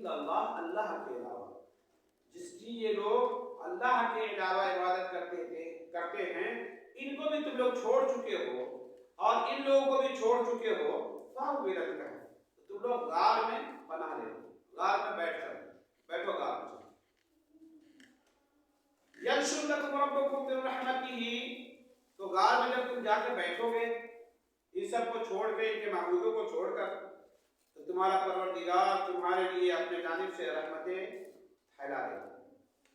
الا اللہ، اللہ کے علاوہ جس کی یہ لوگ اللہ کے علاوہ عبادت کرتے ہیں، ان کو بھی تم لوگ چھوڑ چکے ہو اور ان لوگوں کو بھی چھوڑ چکے ہو، فاؤ بیرت کا ہے، تم لوگ غار میں پناہ لے لو، غار میں بیٹھو غار میں۔ یَنشُرْ لَكُمْ رَبُّكُمْ مِنْ رَحْمَتِهِ، تو غار میں جب تم جا کے بیٹھو گے ان سب کو چھوڑ کے، ان کے معبودوں کو چھوڑ کر، تو تمہارا پروردگار تمہارے لیے اپنے جانب سے رحمتیں پھیلا دے گا۔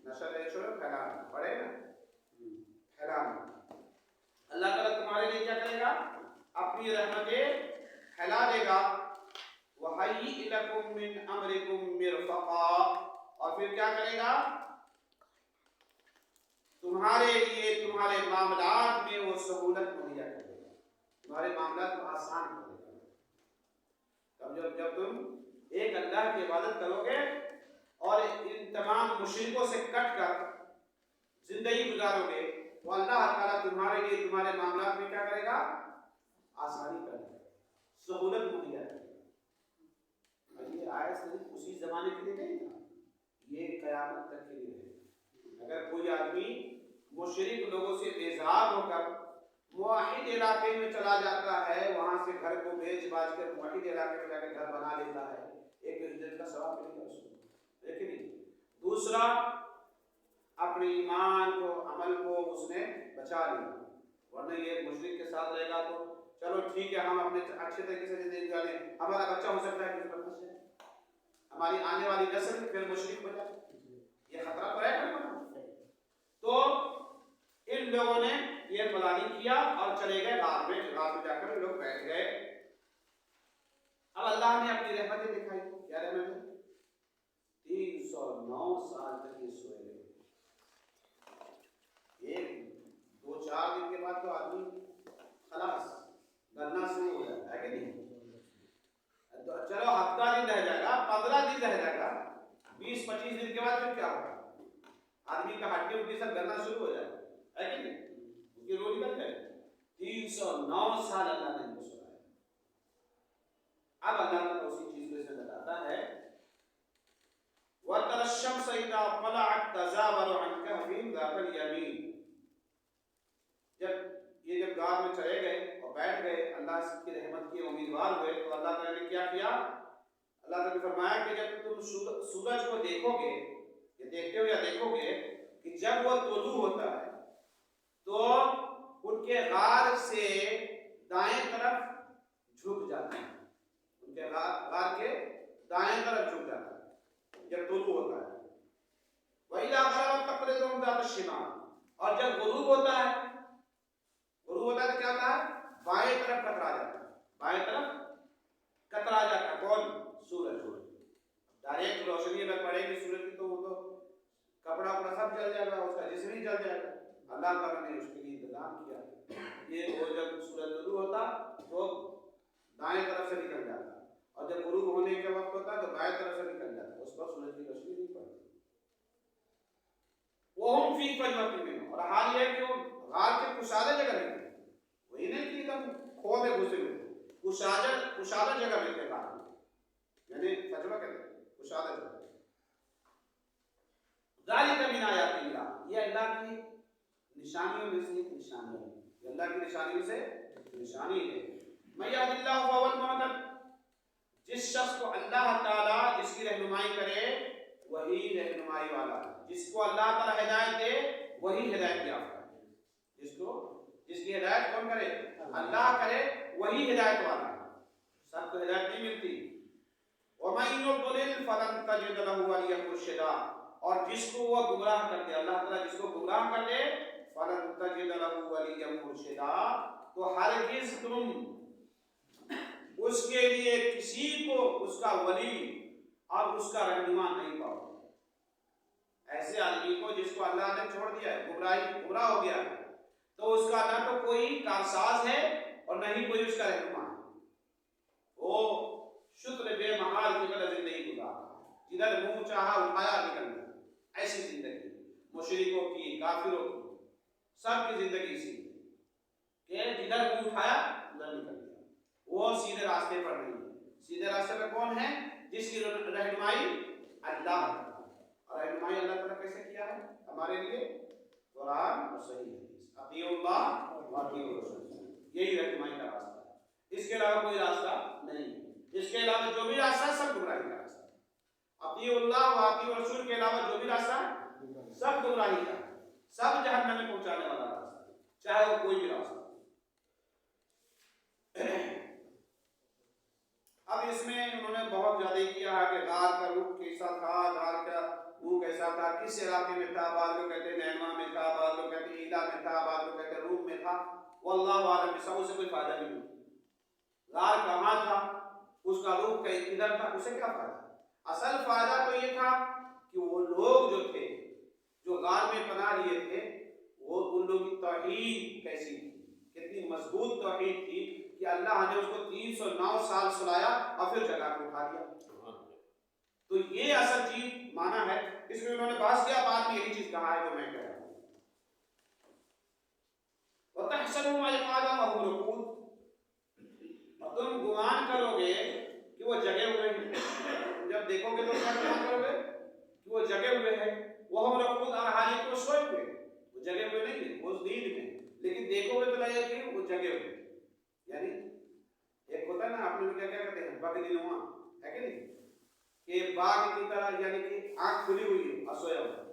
نشر پھیلانا پڑے نا، پھیلانا۔ اللہ تعالیٰ تمہارے لیے کیا کرے گا؟ اپنی رحمتیں پھیلا دے گا۔ وَهَيِّئْ لَكُم مِّنْ أَمْرِكُم مِّرْفَقًا، اور پھر کیا کرے گا؟ تمہارے لیے تمہارے معاملات میں وہ سہولت مہیا کر دے گا، تمہارے معاملات کو آسان کر دے گا۔ جب تم ایک اللہ کی عبادت کرو گے اور ان تمام مشرکوں سے کٹ کر زندگی گزارو گے، تو اللہ تعالیٰ تمہارے لیے تمہارے معاملات میں کیا کرے گا؟ آسانی کر دے گا، سہولت مہیا کر دے گا۔ اور یہ آیت صرف اسی زمانے کے لیے نہیں تھا، یہ قیامت تک کے لیے ہے۔ اگر کوئی آدمی مشرک لوگوں سے بیزار ہو کر موحد علاقے میں چلا جاتا ہے، وہاں سے گھر کو بیچ باچ کر موحد علاقے میں جا کے گھر بنا لیتا ہے، ایک ہجرت کا ثواب ملے گا اس کو، لیکن دوسرا اپنے ایمان کو، عمل کو اس نے بچا لیا، ورنہ یہ مشرک کے ساتھ رہے گا تو چلو ٹھیک ہے، ہم اپنے اچھے طریقے سے زندگی گزاریں، ہمارا بچہ ہو سکتا ہے کہ اس سے ہماری آنے والی نسل پھر مشرک ہو جائے، یہ خطرہ تو ہے نا۔ تو ان لوگوں نے یہ پلاننگ کیا اور چلے گئے غار میں جا کر لوگ بیٹھ گئے۔ اب اللہ نے اپنی رحمتیں دکھائی، کیا رحمتیں؟ 309 سال تک یہ سوئے رہے، ایک دو چار دن کے بعد تو آدمی خلاص گلنا شروع ہو جاتا ہے کہ نہیں؟ چلو ہفتہ دن رہ جائے گا، 15 دن رہ جائے گا، 20-25 دن کے بعد پھر کیا ہوگا؟ آدمی کا ہڈی اڈی سب گلنا شروع ہو جائے گا، ہے کہ نہیں؟ اس کی روح نکل جائے۔ 309 سال اللہ نے ان کو سنایا۔ اب اللہ تعالیٰ اسی چیز کو اسے بتاتا ہے، وَتَرَى الشَّمْسَ إِذَا طَلَعَتْ تَزَاوَرُ عَنْ كَهْفِهِمْ ذَاتَ الْيَمِينِ، جب غار میں چلے گئے اور بیٹھ گئے، اللہ کی رحمت کے امیدوار ہوئے، تو اللہ تعالیٰ نے کیا کیا؟ اللہ تعالیٰ نے فرمایا کہ جب تم سورج کو دیکھو گے، یہ دیکھتے ہو یا دیکھو گے کہ جب وہ طلوع ہوتا ہے تو ان کے غار سے دائیں طرف جھک جاتا ہے، ان کے غار کے دائیں طرف جھک جاتا ہے جب طلوع ہوتا ہے۔ وَإِذَا غَرَبَتْ تَقْرِضُهُمْ ذَاتَ الشِّمَالِ، اور جب غروب ہوتا ہے تو کیا ہوتا ہے؟ بائیں طرف کترا جاتا ہے، بائیں طرف کترا جاتا ہے۔ کون؟ سورج۔ ڈائریکٹ روشنی اگر پڑے گی سورج کی تو وہ تو کپڑا اپنا سب جل جائے گا، اس کا جسم ہی جل جائے گا۔ اللہ تعالیٰ نے اس کے لیے انتظام کیا، یہ وہ جب سورج طلوع ہوتا تو دائیں طرف سے نکل جاتا، اور جب غروب ہونے کے وقت ہوتا تو بائیں طرف سے نکل جاتا، اس پر سورج کی روشنی نہیں پڑتی۔ وَهُمْ فِي فَجْوَةٍ مِّنْهُ، اور حال یہ ہے کہ وہ غار کے کشادہ جگہ میں تھے، وہی نہیں کہ ایک دم کھو میں گھسے ہوئے، کشادہ جگہ میں تھے غار میں، یعنی فجوہ کہتے ہیں کشادہ جگہ۔ ذَلِكَ مِنْ آیَاتِ اللَّهِ، یہ اللہ کی نشانیوں میں سے ایک نشانی ہے، یہ اللہ کی نشانیوں سے نشانی ہے۔ مَن يَهْدِ اللَّهُ فَهُوَ الْمُهْتَدِ، جس شخص کو اللہ تعالیٰ جس کی رہنمائی کرے وہی رہنمائی والا ہے، جس کو اللہ تعالیٰ ہدایت دے وہی ہدایت یافتہ ہے، جس کی ہدایت کون کرے؟ اللہ کرے، وہی ہدایت والا ہے، سب کو ہدایت نہیں ملتی۔ وَمَن يُضْلِلْ فَلَن تَجِدَ لَهُ وَلِيًّا مُرْشِدًا، اور جس کو وہ گمراہ کر دے، اللہ تعالیٰ جس کو گمراہ کر دے، فَلَن تَجِدَ لَهُ وَلِيًّا مُرْشِدًا، تو ہرگز تم اس کے لیے کسی کو اس کا ولی اور اس کا رہنما نہیں پاؤ۔ ایسے آدمی کو جس کو اللہ نے چھوڑ دیا ہے، گمراہ ہو گیا ہے، تو اس کا نہ تو کوئی کارساز ہے اور نہ ہی کوئی اس کا رہنما ہے، وہ شکر بے محال کی طرح زندگی گزارا، جدھر منہ چاہا اٹھایا نکل گیا، ایسی زندگی مشرکوں کی، کافروں کی، سب کی زندگی اسی کہ جدھر منہ اٹھایا ادھر نکل گیا، وہ سیدھے راستے پر نہیں ہے۔ سیدھے راستے پر کون ہے؟ جس کی رہنمائی اللہ اور رہنمائی اللہ تعالیٰ کیسے کیا ہے ہمارے لیے؟ قرآن اور صحیح حدیث، اطیعوا اللہ و اطیعوا الرسول، یہی رہنمائی کا راستہ ہے، اس کے علاوہ کوئی راستہ نہیں ہے۔ اس کے علاوہ جو بھی راستہ ہے سب گمراہی کا راستہ ہے۔ اطیعوا اللہ و اطیعوا الرسول کے علاوہ جو بھی راستہ ہے سب گمراہی کا ہے، سب جہنم میں پہنچانے والا راستہ ہے، چاہے وہ کوئی بھی راستہ۔ اب اس میں انہوں نے بہت زیادہ کیا ہے کہ غار کا رخ کیسا تھا، غار کا منہ کیسا تھا، کس علاقے میں تھا، بعض لوگ کہتے ہیں نینوا میں تھا، بعض لوگ کہتے ہیں ایلا میں تھا، بعض لوگ کہتے ہیں روم میں تھا، واللہ عالم، سب سے کوئی فائدہ نہیں ہوا۔ غار کہاں تھا، اس کا رخ کدھر تھا، اسے کیا فائدہ؟ اصل فائدہ تو یہ تھا کہ وہ لوگ جو تھے جو غار میں پناہ لیے تھے وہ ان لوگوں کی توحید کیسی تھی، کتنی مضبوط توحید تھی کہ اللہ نے اس کو 309 سال سلایا اور پھر جگہ کو اٹھا دیا۔ تو یہ اصل چیز مانا ہے، اس میں انہوں نے بحث کیا، بعد میں یہی چیز کہا ہے جو میں کہہ رہا ہوں۔ وَتَحْسَبُوا أَيْقَاظًا وَهُمْ رُقُودٌ، اور تم گمان کرو گے کہ وہ جگے ہوئے ہیں، جب دیکھو گے تو کیا گمان کرو گے کہ وہ جگے ہوئے ہیں، وَهُمْ رُقُودٌ، اور حالانکہ وہ سوئے ہوئے، وہ جگے ہوئے نہیں ہیں، وہ نیند میں، لیکن دیکھو گے تو لگے کہ وہ جگے ہوئے۔ یعنی ایک ہوتا ہے نا، آپ لوگ کیا کہتے ہیں بگ نما، ہے کہ نہیں، کہ باغ کی طرح، یعنی کہ آنکھ کھلی ہوئی ہے اور سویا ہوا،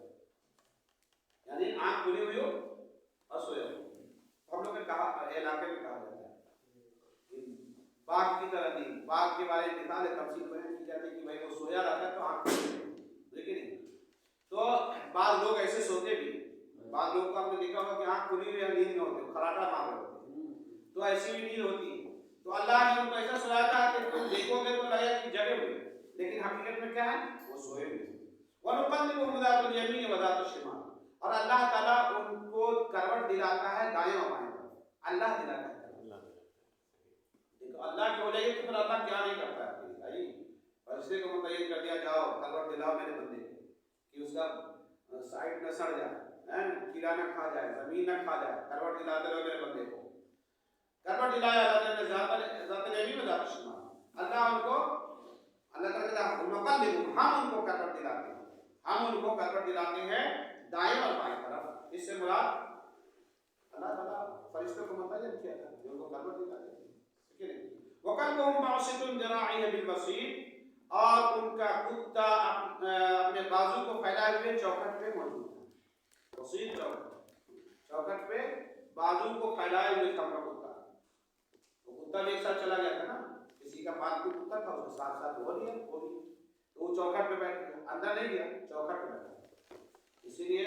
یعنی آنکھ کھلی ہوئی ہو اور سویا ہوا۔ ہم لوگ نے کہا علاقے میں کہا جاتا ہے باغ کی طرح نہیں، باغ کے بارے میں مثال تفصیل بیان کی جاتی ہے کہ بھائی وہ سویا رہتا ہے تو آنکھ کھلی ہے، لیکن تو بعض لوگ ایسے سوتے بھی، بعض لوگوں کو آپ نے دیکھا ہوگا کہ آنکھ کھلی ہوئی یا نیند میں ہوتے، خراٹا مار رہے ہوتے، تو ایسی بھی نیند ہوتی ہے۔ تو اللہ نے ان کو ایسا سلایا تھا کہ تم دیکھو گے تو لگے کہ جگے ہوئے، لیکن حقیقت میں کیا ہے، وہ سوئے ہوئے۔ وَنُقَلِّبُهُمْ ذَاتَ الْيَمِينِ وَذَاتَ الشِّمَالِ، اور اللہ تعالیٰ ان کو کروٹ دلاتا ہے دائیں اور بائیں طرف، اللہ دلاتا ہے۔ دیکھو اللہ کے ہو جائے تو پھر اللہ کیا نہیں کرتا ہے بھائی، فرشتے کو متعین کر دیا، جاؤ کروٹ دلاؤ میرے بندے کو کہ اس کا سائڈ نہ سڑ جائے، کیڑا نہ کھا جائے، زمین نہ کھا جائے، کروٹ دلاتے رہو میرے بندے کو۔ کروٹ دلایا اللہ نے ذات الیمین و ذات الشمال، اللہ ان کو، اللہ تعالیٰ نقلبہم، ہم ان کو کروٹ دلاتے ہیں، ہم ان کو کروٹ دلاتے ہیں دائیں اور بائیں طرف۔ اس سے مراد اللہ تعالیٰ فرشتوں کو متعین کیا تھا جو ان کو کروٹ دلاتے ہیں۔ وَقَلْبُهُمْ بَاسِطٌ ذِرَاعَیْهِ بِالْوَصِیدِ، اور ان کا کتا اپنے بازو کو پھیلائے ہوئے چوکھٹ پہ موجود تھا۔ وسیط چوکھٹ پہ بازو کو پھیلائے ہوئے تھا ان کا کتا۔ وہ کتا بھی ایک ساتھ چلا گیا تھا نا، کسی کا پالتو کتا تھا، اس کے ساتھ ساتھ وہ لیا، وہ بھی تو وہ چوکھٹ پہ بیٹھ گیا، اندر نہیں گیا، چوکھٹ پہ بیٹھا۔ اسی لیے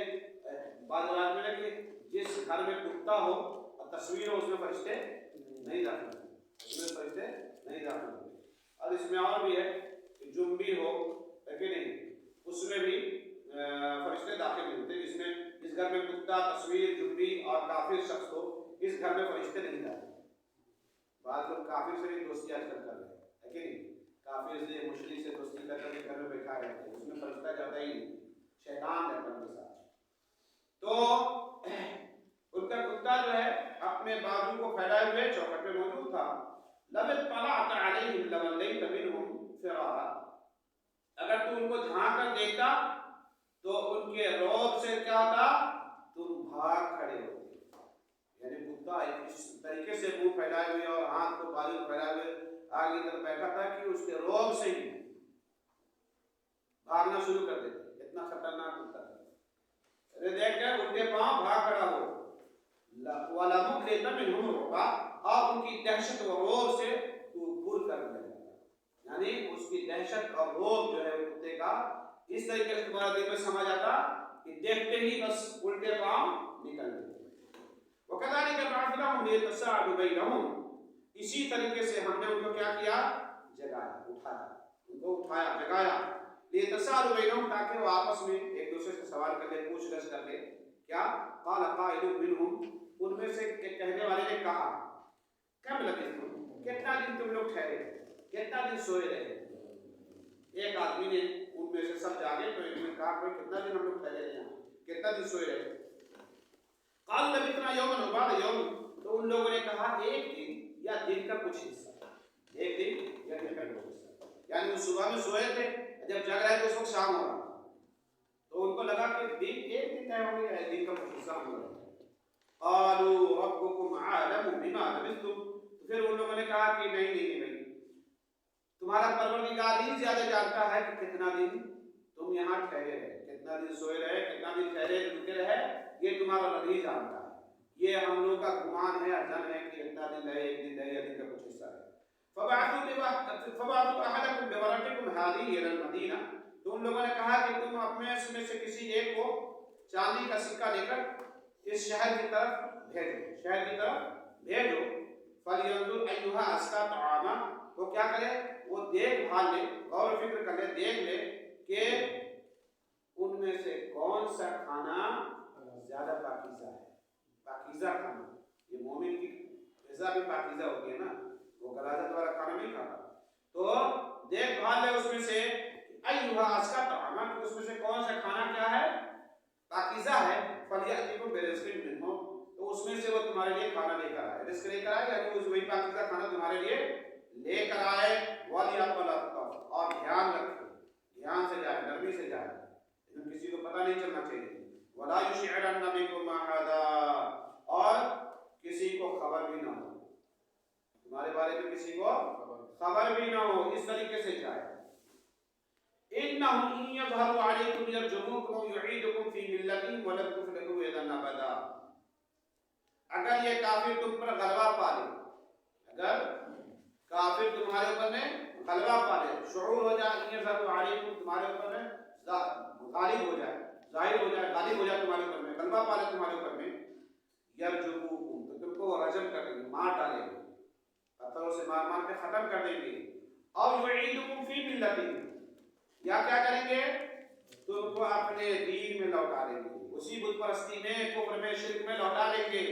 بعض روایت میں ہے کہ جس گھر میں کتا ہو اور تصویر ہو اس میں فرشتے نہیں داخل ہوتے، اس میں فرشتے نہیں داخل ہوتے۔ اور اس میں اور بھی ہے کہ جنبی ہو کہ نہیں، اس میں بھی فرشتے داخل نہیں ہوتے۔ اس میں اس گھر میں کتا، تصویر، جنبی اور کافر شخص ہو، اس گھر میں فرشتے نہیں داخل۔ بعض لوگ کافر سے بھی دوستی آج کل کر رہے ہیں کہ نہیں، کافر سے مشرک سے دوستی کر کے گھر میں بیٹھا رہتے ہیں، اس میں فرشتہ جاتا ہی نہیں، شیطان رہتا ہے ان کے ساتھ۔ تو ان کا کتا جو ہے اپنے بازو کو پھیلائے ہوئے چوکھٹ پہ موجود تھا۔ لَوِ اطَّلَعْتَ عَلَيْهِمْ لَوَلَّيْتَ مِنْهُمْ فِرَارًا، اگر تو ان کو جھانک کر دیکھتا تو ان کے رعب سے کیا ہوتا، تم بھاگ کھڑے ہوتے۔ یعنی کتا اس طریقے سے منہ پھیلائے ہوئے اور ہاتھ کو بازو پھیلائے ہوئے آگے تک بیٹھا تھا کہ اس کے رعب سے ہی بھاگنا شروع کر دیتے، اتنا خطرناک کتا ہے۔ دیکھ کر ان کے پاؤں بھاگ کھڑا ہو، وَلَمُخْلِتَ مِنْهُمْ رُعْبًا، اور ان کی دہشت و رعب سے تو بور کر دے، یعنی اس کی دہشت اور رعب جو ہے کتے کا اس طریقے سے تمہارا دل میں سمجھ آتا کہ دیکھتے ہی بس الٹے پاؤں نکل گئے۔ وَكَذَلِكَ بَعَثْنَاهُمْ لِيَتَسَاءَلُوا بَيْنَهُمْ، اسی طریقے سے ہم نے ان کو کیا کیا، جگایا، اٹھایا، ان کو اٹھایا، جگایا، لِيَتَسَاءَلُوا بَيْنَهُمْ، تاکہ وہ آپس میں ایک دوسرے سے سوال کر لے، پوچھ گچھ کر لے۔ کیا قال قائل منهم، ان میں سے ایک کہنے والے نے کہا، کم لبثتم، کتنا دن تم لوگ ٹھہرے، کتنا دن سوئے رہے۔ ایک آدمی نے ان میں سے سب جاگے تو انہوں نے کہا کوئی کتنا دن ہم لوگ ٹھہرے رہے، کتنا دن سوئے رہے۔ قال لبثنا یوما وبعض یوم، تو ان لوگوں نے کہا ایک دن یا دن کا کچھ حصہ، ایک دن یا دن کا کچھ حصہ، یعنی وہ صبح میں سوئے تھے، جب جگ رہے تو اس وقت شام ہو رہا، تو ان کو لگا کہ دن ایک دن طے ہو گیا ہے، دن کا کچھ حصہ ہو رہا ہے۔ قالوا ربكم عالم بما لبثتم، پھر ان لوگوں نے کہا کہ نہیں نہیں نہیں، تمہارا پروردگار ہی زیادہ جانتا ہے کہ کتنا دن تم یہاں ٹھہرے رہے، کتنا دن سوئے رہے، کتنا دن ٹھہرے رکے رہے، یہ تمہارا رب ہی جانتا ہے۔ یہ ہم لوگ کا گمان ہے، جن ہے کہ اتنا دن رہے، ایک دن رہے، یا دن کا کچھ حصہ رہے۔ فبعثوا احدكم بورقكم هذه الى المدینہ، تو ان لوگوں نے کہا کہ تم اپنے اس میں سے کسی ایک کو چاندی کا سکہ لے کر اس شہر کی طرف بھیجو، شہر کی طرف بھیجو۔ فلینظر ایھا ازکی طعاما، وہ کیا کرے، وہ دیکھ بھال لے، غور و فکر کر لے، دیکھ لے کہ ان میں سے کون سا کھانا زیادہ پاکیزہ ہے، پاکیزہ کھانا۔ یہ مومن کی غذا بھی پاکیزہ ہوتی ہے نا، وہ غلاظت والا کھانا نہیں کھاتا۔ تو دیکھ بھال لے اس میں سے ایھا ازکی طعاما، اس میں سے کون سا کھانا کیا ہے، پاکیزہ ہے۔ فلیأتکم برزق منہ، تو اس میں سے وہ تمہارے لیے کھانا لے کر آئے، رزق لے کر آئے، یعنی اس وہی پاکیزہ کھانا تمہارے لیے لے کر آئے۔ وَلْيَطْلُبْ، اور دھیان رکھے، دھیان سے جائے، نرمی سے جائے، لیکن کسی کو پتہ نہیں چلنا چاہیے۔ وَلَا يُشْعِرَنَّ بِكُمْ أَحَدًا، اور کسی کو خبر بھی نہ ہو، تمہارے بارے میں کسی کو خبر بھی نہ ہو، اس طریقے سے جائے۔ إِنَّهُمْ إِن يَظْهَرُوا عَلَيْكُمْ يَرْجُمُوكُمْ أَوْ يُعِيدُكُمْ فِي مِلَّتِهِمْ وَلَن تُفْلِحُوا إِذًا أَبَدًا، اگر یہ کافر تم پر غلبہ پا لے، اگر کافر تمہارے اوپر میں غلبہ پا لے، شعور ہو جائے، ان يظهروا علیکم، تمہارے اوپر میں غالب ہو جائے، ظاہر ہو جائے، غالب ہو جائے تمہارے اوپر میں، غلبہ پا لے تمہارے اوپر میں، یرجموکم، تو تم کو رجم کر دیں گے، مار ڈالیں گے، پتھروں سے مار مار کے ختم کر دیں گے۔ او یعیدکم فی ملتہم، یا کیا کریں گے، تم کو اپنے دین میں لوٹا دیں گے، اسی بت پرستی میں، کفر میں، شرک میں لوٹا دیں گے۔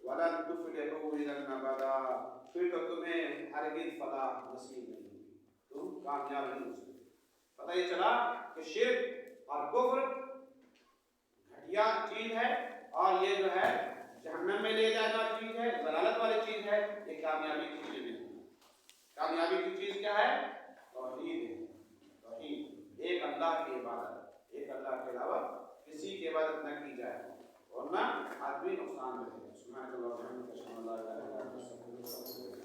وَلَن تُفْلِحُوا إِذًا أَبَدًا، پھر تو تمہیں ہرگز فلاح نصیب نہیں ہوگی، تم کامیاب نہیں ہو سکتے۔ پتہ یہ چلا کہ شرک اور کفر گھٹیا چیز ہے، اور یہ جو ہے جہنم میں لے جانے والی چیز ہے، ضلالت والی چیز ہے، یہ کامیابی کی چیز نہیں ہے۔ کامیابی کی چیز کیا ہے، توحید ہے، توحید، ایک اللہ کی عبادت، ایک اللہ کے علاوہ کسی کی عبادت نہ کی جائے، ورنہ آدمی نقصان میں ہے۔ سبحان اللہ، الحمد للہ، لا الہ الا اللہ۔